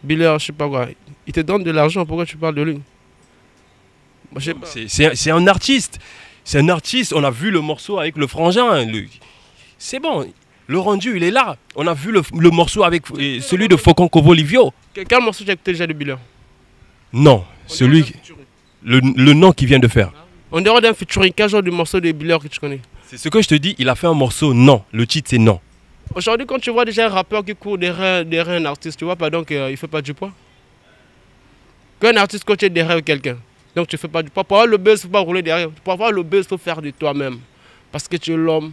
Biller, je sais pas quoi. Il te donne de l'argent, pourquoi tu parles de lui? C'est un artiste. C'est un artiste. On a vu le morceau avec le frangin. C'est bon. Le rendu, il est là. On a vu le morceau avec celui de Faucon Kovo Livio. Quel morceau tu as écouté déjà de Biller? Non, celui. Le nom qu'il vient de faire. En dehors d'un featuring, quel genre de morceau de Biller que tu connais? C'est ce que je te dis, il a fait un morceau non. Le titre c'est non. Aujourd'hui, quand tu vois déjà un rappeur qui court derrière un artiste, tu vois pas donc il ne fait pas du poids. Quand un artiste court derrière quelqu'un, donc tu ne fais pas du poids. Pour avoir le buzz, il ne faut pas rouler derrière. Pour avoir le buzz, il faut faire de toi-même. Parce que tu es l'homme.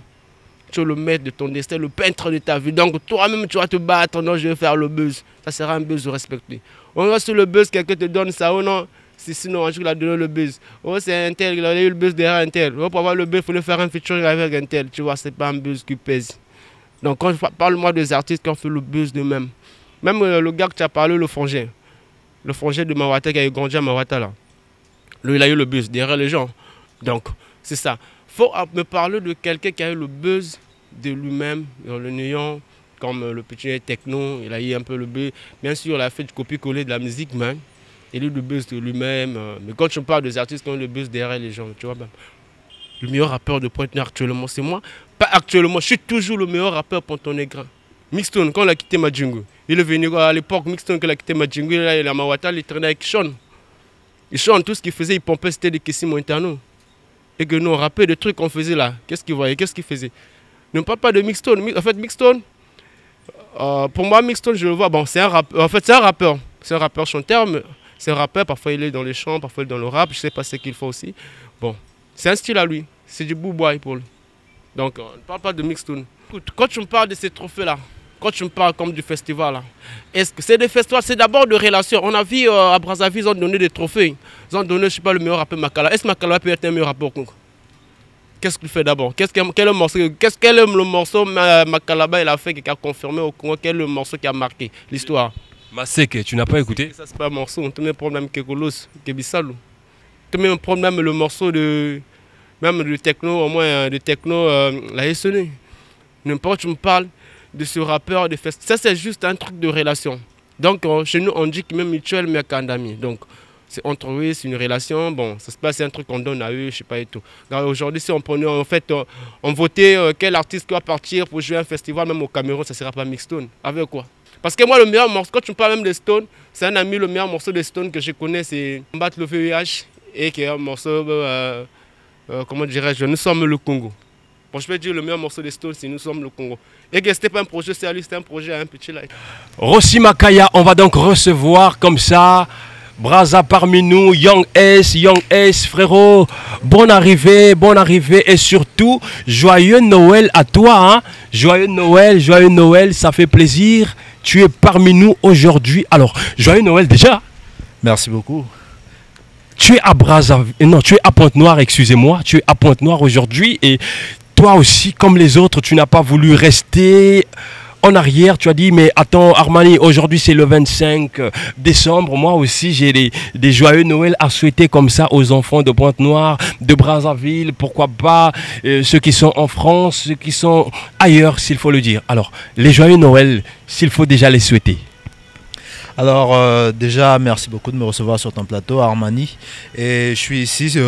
Tu es le maître de ton destin, le peintre de ta vie. Donc toi-même, tu vas te battre. Non, je vais faire le buzz. Ça sera un buzz respecté. On va sur le buzz, quelqu'un te donne ça. Oh non, sinon, un jour, il a donné le buzz. Oh, c'est un tel, il a eu le buzz derrière un tel. Oh, pour avoir le buzz, il faut le faire un featuring avec un tel. Tu vois, c'est pas un buzz qui pèse. Donc quand je parle-moi des artistes qui ont fait le buzz d'eux-mêmes. Même le gars que tu as parlé, le frangin. Le frangin de Mawata qui a grandi à Mawata là. Lui, il a eu le buzz derrière les gens. Donc, c'est ça. Il faut me parler de quelqu'un qui a eu le buzz de lui-même, le néant, comme le petit techno, il a eu un peu le buzz. Bien sûr, il a fait du copier-coller de la musique, mais il a eu le buzz de lui-même. Mais quand je parle des artistes qui ont le buzz derrière les gens, tu vois, le meilleur rappeur de Pointe-Noire actuellement, c'est moi. Pas actuellement, je suis toujours le meilleur rappeur pontonégrin. Mixstone, quand il a quitté Majungu, il est venu à l'époque, Mixstone, quand il a quitté Majungu, il est à Mawata, il traînait avec Sean. Et Sean, tout ce qu'il faisait, il pompait, c'était des Kessim Montano. et que nous on rappelait des trucs qu'on faisait là. Qu'est-ce qu'il voyait, qu'est-ce qu'il faisait? Ne parle pas de Mixstone. En fait, Mixstone, pour moi, Mixstone, je le vois, bon, c'est un rappeur. En fait, c'est un rappeur. C'est un rappeur chanteur, mais c'est un rappeur. Parfois, il est dans les chants, parfois, il est dans le rap. Je sais pas ce qu'il faut aussi. Bon, c'est un style à lui. C'est du boo-boy pour lui. Donc, on ne parle pas de Mixstone. Écoute, quand tu me parles de ces trophées-là, quand tu me parles comme du festival, là, est-ce que c'est des festivals? C'est d'abord de relations. On a vu à Brazzaville, ils ont donné des trophées. Ils ont donné, je ne sais pas, le meilleur rappeur Makala. Est-ce que Makala peut être un meilleur rappeur? Qu'est-ce qu'il fait d'abord? Quel est le morceau Makalaba il a fait qui a confirmé au Congo? Quel est le morceau qui a marqué l'histoire? Maseke, tu n'as pas écouté? Ça, c'est pas un morceau. Tu as un problème Kekolos, Kebisalou. Tu as un problème le morceau de. Même de techno, au moins de techno, la sonné. N'importe, tu me parles de ce rappeur, de fest. Ça, c'est juste un truc de relation. Donc, chez nous, on dit que même mutuel, mais qu'andami. Donc, c'est entre eux, c'est une relation. Bon, ça se passe, c'est un truc qu'on donne à eux, je sais pas et tout. Aujourd'hui, si on prenait, en fait, on votait quel artiste qui va partir pour jouer un festival, même au Cameroun, ça ne sera pas Mixstone. Avec quoi? Parce que moi, le meilleur morceau, quand tu me parles même de Stone, c'est un ami, le meilleur morceau de Stone que je connais, c'est Combattre le VIH, et qui est un morceau, comment dirais-je, Nous sommes le Congo. Bon, je peux dire le meilleur morceau de Stone, c'est Nous sommes le Congo. Et que c'était pas un projet sérieux, c'était un projet à un petit like. Rossi Makaya, on va donc recevoir comme ça Brazza parmi nous, Young S, frérot, bonne arrivée et surtout, joyeux Noël à toi, hein? Joyeux Noël, ça fait plaisir, tu es parmi nous aujourd'hui. Alors, joyeux Noël déjà. Merci beaucoup. Tu es à Brazzaville, non, tu es à Pointe-Noire, excusez-moi, tu es à Pointe-Noire aujourd'hui et toi aussi, comme les autres, tu n'as pas voulu rester en arrière. Tu as dit, mais attends Armani, aujourd'hui c'est le 25 décembre, moi aussi j'ai des joyeux Noël à souhaiter comme ça aux enfants de Pointe-Noire, de Brazzaville, pourquoi pas ceux qui sont en France, ceux qui sont ailleurs s'il faut le dire. Alors, les joyeux Noël, s'il faut déjà les souhaiter. Alors déjà, merci beaucoup de me recevoir sur ton plateau, Armani. Et je suis ici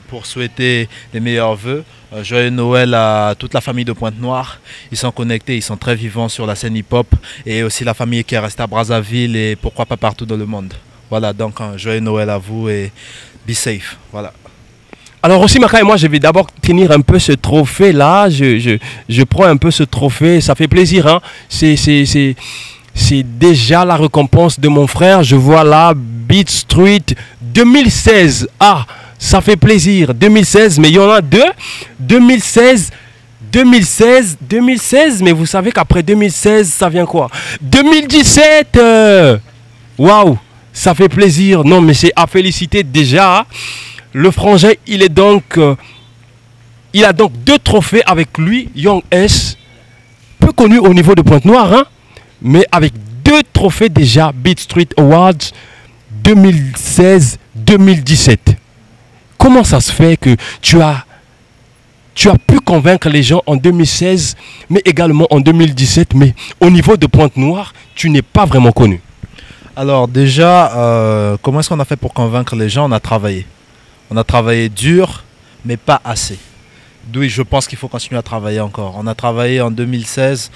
pour souhaiter les meilleurs vœux. Joyeux Noël à toute la famille de Pointe-Noire. Ils sont connectés, ils sont très vivants sur la scène hip-hop. Et aussi la famille qui est restée à Brazzaville et pourquoi pas partout dans le monde. Voilà, donc joyeux Noël à vous et be safe. Voilà. Alors aussi, Maka et moi, je vais d'abord tenir un peu ce trophée-là. Je prends un peu ce trophée, ça fait plaisir, hein. C'est déjà la récompense de mon frère. Je vois là, Beat Street 2016. Ah, ça fait plaisir. 2016, mais il y en a deux. 2016, mais vous savez qu'après 2016, ça vient quoi? 2017. Waouh, ça fait plaisir. Non, mais c'est à féliciter déjà. Le frangin, il a donc 2 trophées avec lui, Young S. Peu connu au niveau de Pointe-Noire, hein? Mais avec 2 trophées déjà, Beat Street Awards 2016-2017. Comment ça se fait que tu as pu convaincre les gens en 2016, mais également en 2017, mais au niveau de Pointe-Noire, tu n'es pas vraiment connu? Alors déjà, comment est-ce qu'on a fait pour convaincre les gens? On a travaillé. On a travaillé dur, mais pas assez. D'où je pense qu'il faut continuer à travailler encore. On a travaillé en 2016.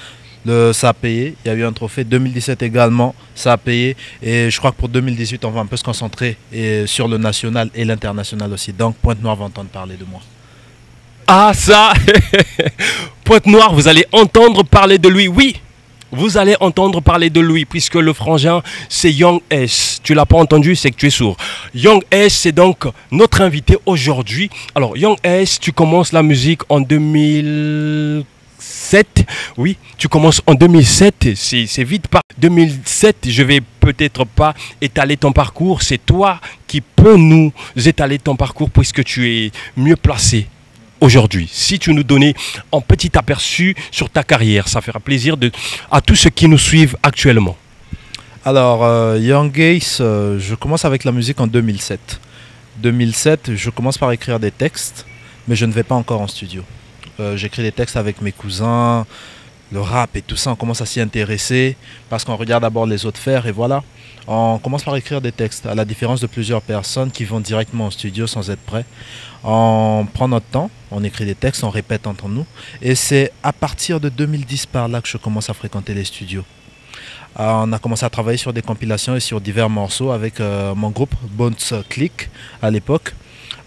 Ça a payé, il y a eu un trophée. 2017 également, ça a payé. Et je crois que pour 2018, on va un peu se concentrer sur le national et l'international aussi. Donc Pointe-Noire va entendre parler de moi. Ah ça Pointe-Noire, vous allez entendre parler de lui, oui. Vous allez entendre parler de lui, puisque le frangin, c'est Young S. Tu l'as pas entendu, c'est que tu es sourd. Young S, c'est donc notre invité aujourd'hui. Alors, Young S, tu commences la musique en 2007. Oui, tu commences en 2007, c'est vite pas. 2007, je vais peut-être pas étaler ton parcours, c'est toi qui peux nous étaler ton parcours puisque tu es mieux placé aujourd'hui. Si tu nous donnais un petit aperçu sur ta carrière, ça fera plaisir à tous ceux qui nous suivent actuellement. Alors, Young S, je commence avec la musique en 2007. 2007, je commence par écrire des textes, mais je ne vais pas encore en studio. J'écris des textes avec mes cousins, le rap et tout ça, on commence à s'y intéresser parce qu'on regarde d'abord les autres faire et voilà. On commence par écrire des textes, à la différence de plusieurs personnes qui vont directement au studio sans être prêts. On prend notre temps, on écrit des textes, on répète entre nous. Et c'est à partir de 2010 par là que je commence à fréquenter les studios. On a commencé à travailler sur des compilations et sur divers morceaux avec mon groupe Bones Click à l'époque.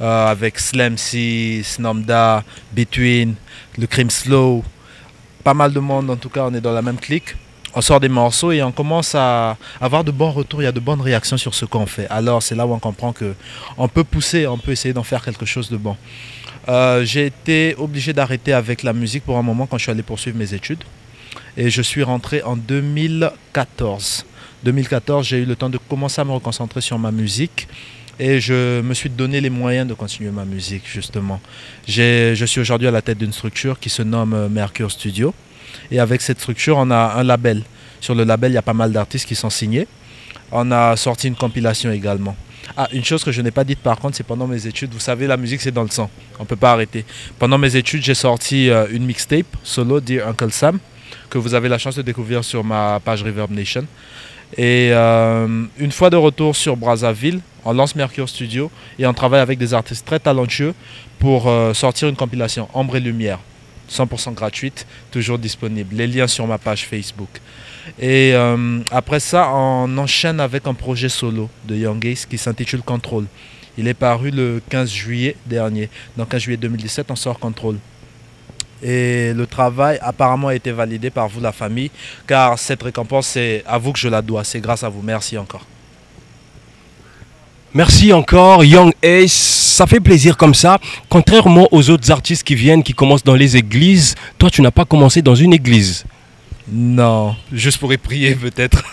avec Slam C, Snamda, Between, le Crime Slow. Pas mal de monde, en tout cas, on est dans la même clique. On sort des morceaux et on commence à avoir de bons retours, il y a de bonnes réactions sur ce qu'on fait. Alors c'est là où on comprend qu'on peut pousser, on peut essayer d'en faire quelque chose de bon. J'ai été obligé d'arrêter avec la musique pour un moment quand je suis allé poursuivre mes études. Et je suis rentré en 2014. 2014, j'ai eu le temps de commencer à me reconcentrer sur ma musique. Et je me suis donné les moyens de continuer ma musique, justement. Je suis aujourd'hui à la tête d'une structure qui se nomme Mercure Studio. Et avec cette structure, on a un label. Sur le label, il y a pas mal d'artistes qui sont signés. On a sorti une compilation également. Ah, une chose que je n'ai pas dite par contre, c'est pendant mes études. Vous savez, la musique, c'est dans le sang. On ne peut pas arrêter. Pendant mes études, j'ai sorti une mixtape solo, Dear Uncle Sam, que vous avez la chance de découvrir sur ma page Reverb Nation. Et une fois de retour sur Brazzaville, on lance Mercure Studio et on travaille avec des artistes très talentueux pour sortir une compilation Ombre et Lumière, 100% gratuite, toujours disponible. Les liens sur ma page Facebook. Et après ça, on enchaîne avec un projet solo de Young Ace qui s'intitule Control. Il est paru le 15 juillet dernier. Donc 15 juillet 2017, on sort Control. Et le travail apparemment a été validé par vous, la famille, car cette récompense, c'est à vous que je la dois. C'est grâce à vous. Merci encore. Merci encore, Young Ace. Ça fait plaisir comme ça. Contrairement aux autres artistes qui viennent, qui commencent dans les églises, toi, tu n'as pas commencé dans une église. Non, juste pour y prier peut-être.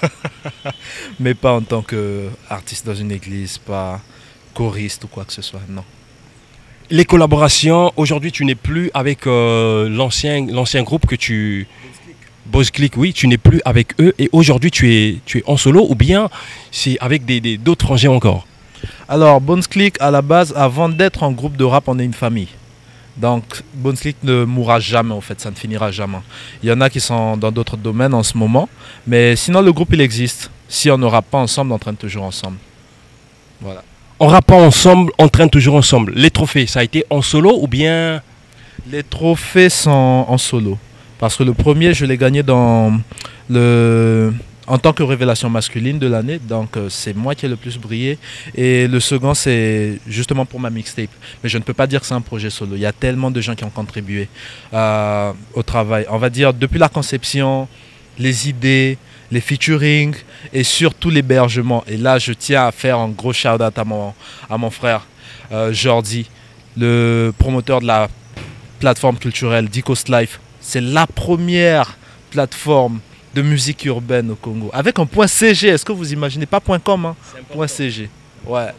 Mais pas en tant qu'artiste dans une église, pas choriste ou quoi que ce soit, non. Les collaborations, aujourd'hui tu n'es plus avec l'ancien groupe que tu... Boss Click, oui, tu n'es plus avec eux et aujourd'hui tu es en solo ou bien c'est avec d'autres frangins encore? Alors, Bones Click, à la base, avant d'être un groupe de rap, on est une famille. Donc, Bones Click ne mourra jamais, en fait, ça ne finira jamais. Il y en a qui sont dans d'autres domaines en ce moment, mais sinon le groupe il existe. Si on ne rappe pas ensemble, on traîne toujours ensemble. Voilà. On rappe pas ensemble, on traîne toujours ensemble. Les trophées, ça a été en solo ou bien? Les trophées sont en solo. Parce que le premier, je l'ai gagné en tant que révélation masculine de l'année. Donc, c'est moi qui ai le plus brillé. Et le second, c'est justement pour ma mixtape. Mais je ne peux pas dire que c'est un projet solo. Il y a tellement de gens qui ont contribué au travail. On va dire, depuis la conception, les idées, les featuring et surtout l'hébergement. Et là, je tiens à faire un gros shout-out à mon frère Jordi, le promoteur de la plateforme culturelle D-Coast Life. C'est la première plateforme de musique urbaine au Congo. Avec un point .cg, est-ce que vous imaginez? Pas .com, hein? Point .cg. Ouais.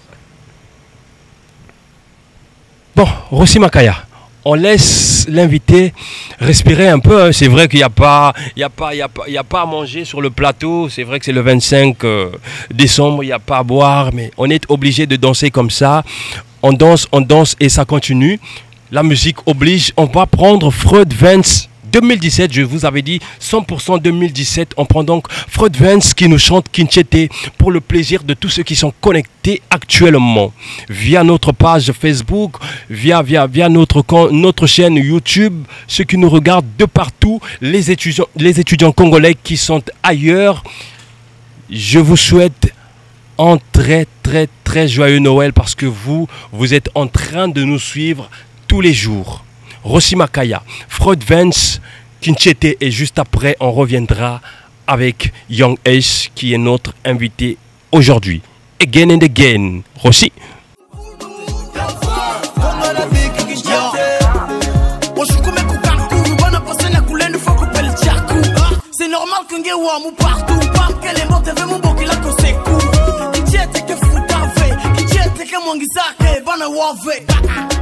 Bon, Rossi Makaya. On laisse l'invité respirer un peu. Hein. C'est vrai qu'il n'y a pas à manger sur le plateau. C'est vrai que c'est le 25 décembre, il n'y a pas à boire. Mais on est obligé de danser comme ça. On danse et ça continue. La musique oblige. On va prendre Freud Vance 2017. Je vous avais dit 100% 2017. On prend donc Freud Vance qui nous chante Kinchete pour le plaisir de tous ceux qui sont connectés actuellement via notre page Facebook, via notre chaîne YouTube, ceux qui nous regardent de partout, les étudiants congolais qui sont ailleurs. Je vous souhaite un très joyeux Noël parce que vous êtes en train de nous suivre tous les jours. Rossi Makaya, Freud Vance, Kinchete et juste après on reviendra avec Young Ace qui est notre invité aujourd'hui. Again and again. Rossi. C'est normal que nge wa mu partout pam que les mots te ve mu bokila ko seku Kinchete que futave Kinchete que mwangisake bana wave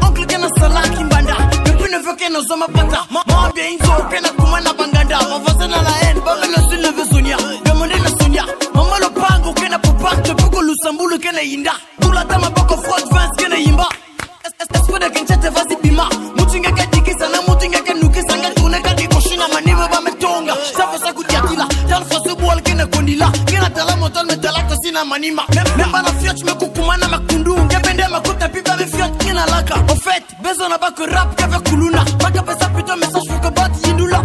oncle que na salaki mbanda depuis ne veut que nos hommes pata ma bien inzo que na kumana banganda mavazana la haine ba le sur le besonia demande na sonia mama lo pango que na poparte bugo lusambulu que na yinda tula tama boko Freud Vance que na yimba espere de Kinchete vasi bima mutinga que dikisa na mutinga que nukisa nga tune ka dikoshina maniwe ba metonga sasa kutiatila tan fasu bol que na kondila que na tala motal metala ko sina manima même bana fiat me kukumana makundu ngepende makuta pipa me fiat kina laka en fait besoin pas que rap qu'avec kuluna baka pesa plutôt message faut que bat yindula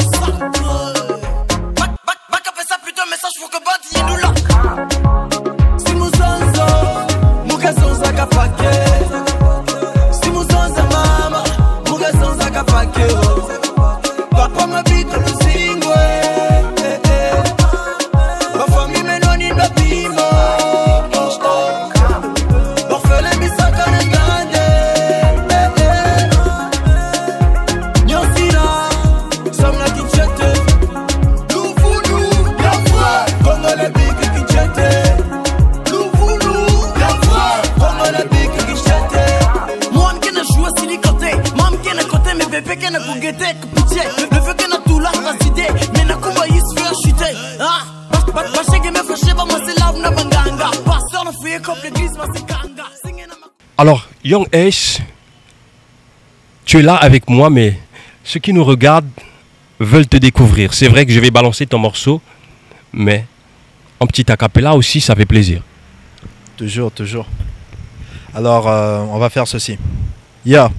baka pesa plutôt message faut que bat yindula Simuzanzo mukazonza kapake vérité, que pitié. Le feu que n'a tout là, va citer. Mais n'a combat, il se fait chuter. Ah, alors, Young Ace, tu es là avec moi, mais ceux qui nous regardent veulent te découvrir. C'est vrai que je vais balancer ton morceau, mais en petit acapella aussi, ça fait plaisir. Toujours, toujours. Alors, on va faire ceci. Ya,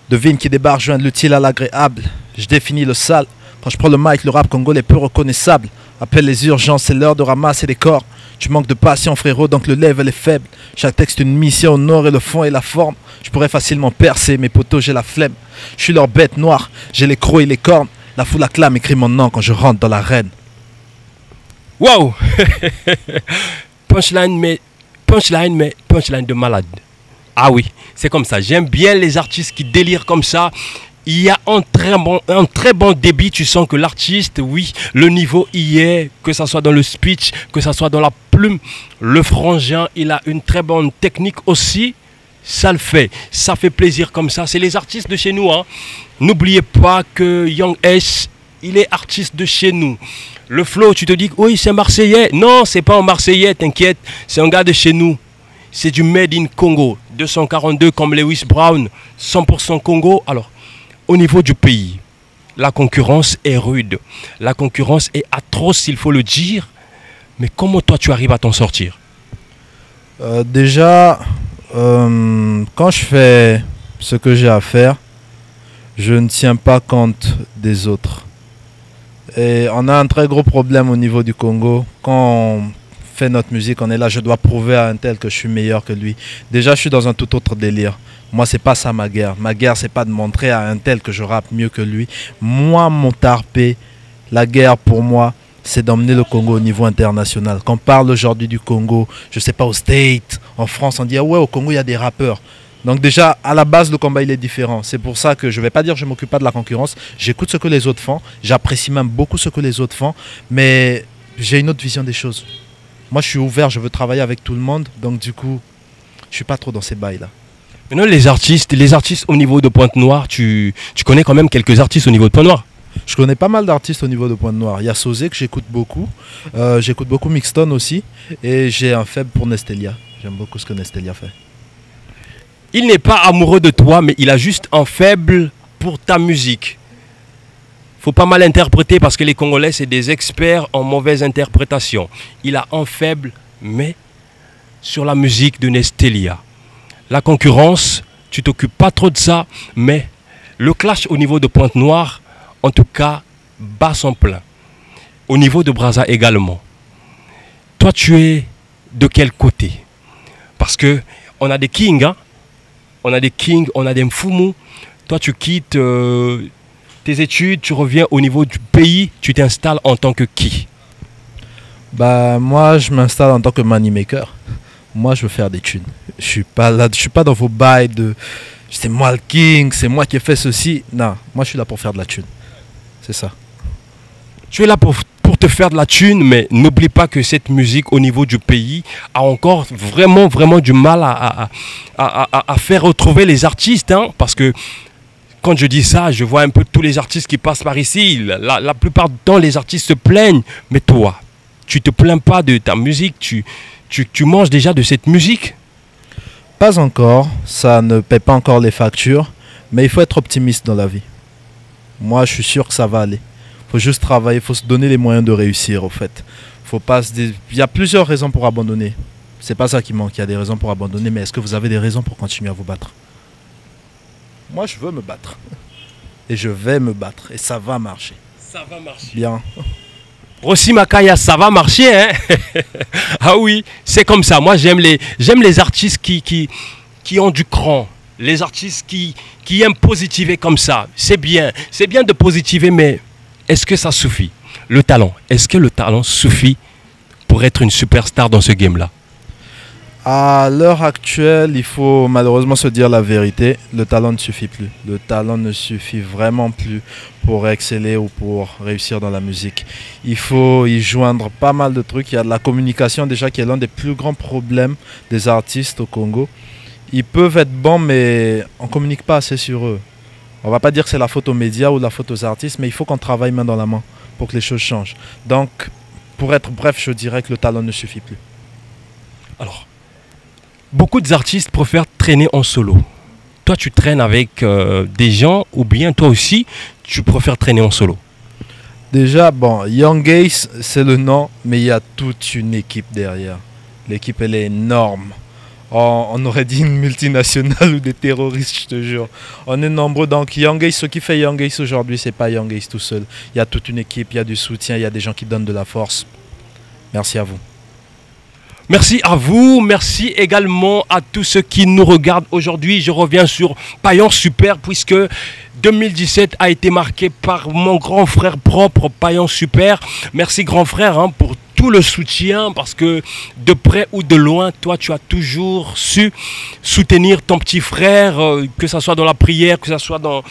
devine qui débarque, joindre l'utile à l'agréable. Je définis le sale. Quand je prends le mic, le rap congolais est peu reconnaissable. Appelle les urgences, c'est l'heure de ramasser les corps. Tu manques de passion, frérot, donc le level est faible. Chaque texte une mission, au nord et le fond et la forme. Je pourrais facilement percer, mes potos, j'ai la flemme. Je suis leur bête noire, j'ai les crocs et les cornes. La foule acclame, écrit mon nom quand je rentre dans l'arène. Wow. Punchline de malade. Ah oui, c'est comme ça. J'aime bien les artistes qui délirent comme ça. Il y a un très bon débit, tu sens que l'artiste, oui, le niveau y est, que ça soit dans le speech, que ça soit dans la plume. Le frangin, il a une très bonne technique aussi, ça le fait, ça fait plaisir comme ça. C'est les artistes de chez nous, hein. N'oubliez pas que Young Ace, il est artiste de chez nous. Le flow, tu te dis, oui, c'est un Marseillais. Non, c'est pas un Marseillais, t'inquiète, c'est un gars de chez nous. C'est du Made in Congo, 242 comme Lewis Brown, 100% Congo. Alors, au niveau du pays, la concurrence est rude. La concurrence est atroce, il faut le dire. Mais comment toi, tu arrives à t'en sortir? Déjà, quand je fais ce que j'ai à faire, je ne tiens pas compte des autres. Et on a un très gros problème au niveau du Congo. Quand on fait notre musique, on est là, je dois prouver à un tel que je suis meilleur que lui. Déjà, je suis dans un tout autre délire. Moi, c'est pas ça ma guerre. Ma guerre, c'est pas de montrer à un tel que je rappe mieux que lui. Moi, mon tarpé, la guerre pour moi, c'est d'emmener le Congo au niveau international. Quand on parle aujourd'hui du Congo, je sais pas, au State, en France, on dit ah ouais, au Congo, il y a des rappeurs. Donc déjà, à la base, le combat, il est différent. C'est pour ça que je vais pas dire que je m'occupe pas de la concurrence. J'écoute ce que les autres font. J'apprécie même beaucoup ce que les autres font. Mais j'ai une autre vision des choses. Moi, je suis ouvert, je veux travailler avec tout le monde. Donc du coup, je suis pas trop dans ces bails-là. Maintenant, les artistes au niveau de Pointe-Noire, tu connais quand même quelques artistes au niveau de Pointe-Noire? Je connais pas mal d'artistes au niveau de Pointe-Noire. Il y a Sosé que j'écoute beaucoup. J'écoute beaucoup Mixton aussi. Et j'ai un faible pour Nestelia. J'aime beaucoup ce que Nestelia fait. Il n'est pas amoureux de toi, mais il a juste un faible pour ta musique. Faut pas mal interpréter parce que les Congolais, c'est des experts en mauvaise interprétation. Il a un faible, mais sur la musique de Nestelia. La concurrence, tu t'occupes pas trop de ça, mais le clash au niveau de Pointe-Noire, en tout cas, bat son plein. Au niveau de Brazza également. Toi, tu es de quel côté? Parce que on a des kings, hein? On a des kings, on a des mfumu. Toi, tu quittes tes études, tu reviens au niveau du pays, tu t'installes en tant que qui? Bah, moi, je m'installe en tant que moneymaker. Moi, je veux faire des thunes. Je suis pas là, je suis pas dans vos bails de c'est moi le king, c'est moi qui ai fait ceci. Non, moi, je suis là pour faire de la thune. C'est ça. Tu es là pour te faire de la thune, mais n'oublie pas que cette musique au niveau du pays a encore vraiment du mal à faire retrouver les artistes, hein, parce que quand je dis ça, je vois un peu tous les artistes qui passent par ici. La plupart du temps, les artistes se plaignent. Mais toi, tu te plains pas de ta musique, tu manges déjà de cette musique? Pas encore, ça ne paie pas encore les factures, mais il faut être optimiste dans la vie. Moi, je suis sûr que ça va aller. Il faut juste travailler, il faut se donner les moyens de réussir, au fait. Faut pas se dire... Il y a plusieurs raisons pour abandonner. C'est pas ça qui manque, il y a des raisons pour abandonner, mais est-ce que vous avez des raisons pour continuer à vous battre? Moi, je veux me battre. Et je vais me battre. Et ça va marcher. Ça va marcher. Bien. Rossi Makaya, ça va marcher, hein? Ah oui, c'est comme ça. Moi, j'aime les artistes qui ont du cran. Les artistes qui aiment positiver comme ça. C'est bien de positiver, mais est-ce que ça suffit? Le talent, est-ce que le talent suffit pour être une superstar dans ce game-là? À l'heure actuelle, il faut malheureusement se dire la vérité. Le talent ne suffit plus. Le talent ne suffit vraiment plus pour exceller ou pour réussir dans la musique. Il faut y joindre pas mal de trucs. Il y a de la communication déjà qui est l'un des plus grands problèmes des artistes au Congo. Ils peuvent être bons, mais on ne communique pas assez sur eux. On va pas dire que c'est la faute aux médias ou la faute aux artistes, mais il faut qu'on travaille main dans la main pour que les choses changent. Donc, pour être bref, je dirais que le talent ne suffit plus. Alors, beaucoup d'artistes préfèrent traîner en solo. Toi, tu traînes avec des gens ou bien toi aussi, tu préfères traîner en solo? Déjà, bon, Young Ace, c'est le nom, mais il y a toute une équipe derrière. L'équipe, elle est énorme. On aurait dit une multinationale ou des terroristes, je te jure. On est nombreux, donc Young Ace, ce qui fait Young Ace aujourd'hui, c'est pas Young Ace tout seul. Il y a toute une équipe, il y a du soutien, il y a des gens qui donnent de la force. Merci à vous. Merci à vous, merci également à tous ceux qui nous regardent aujourd'hui. Je reviens sur Payan Super puisque 2017 a été marqué par mon grand frère propre, Payan Super. Merci grand frère pour tout le soutien parce que de près ou de loin, toi tu as toujours su soutenir ton petit frère, que ce soit dans la prière, que ce soit dans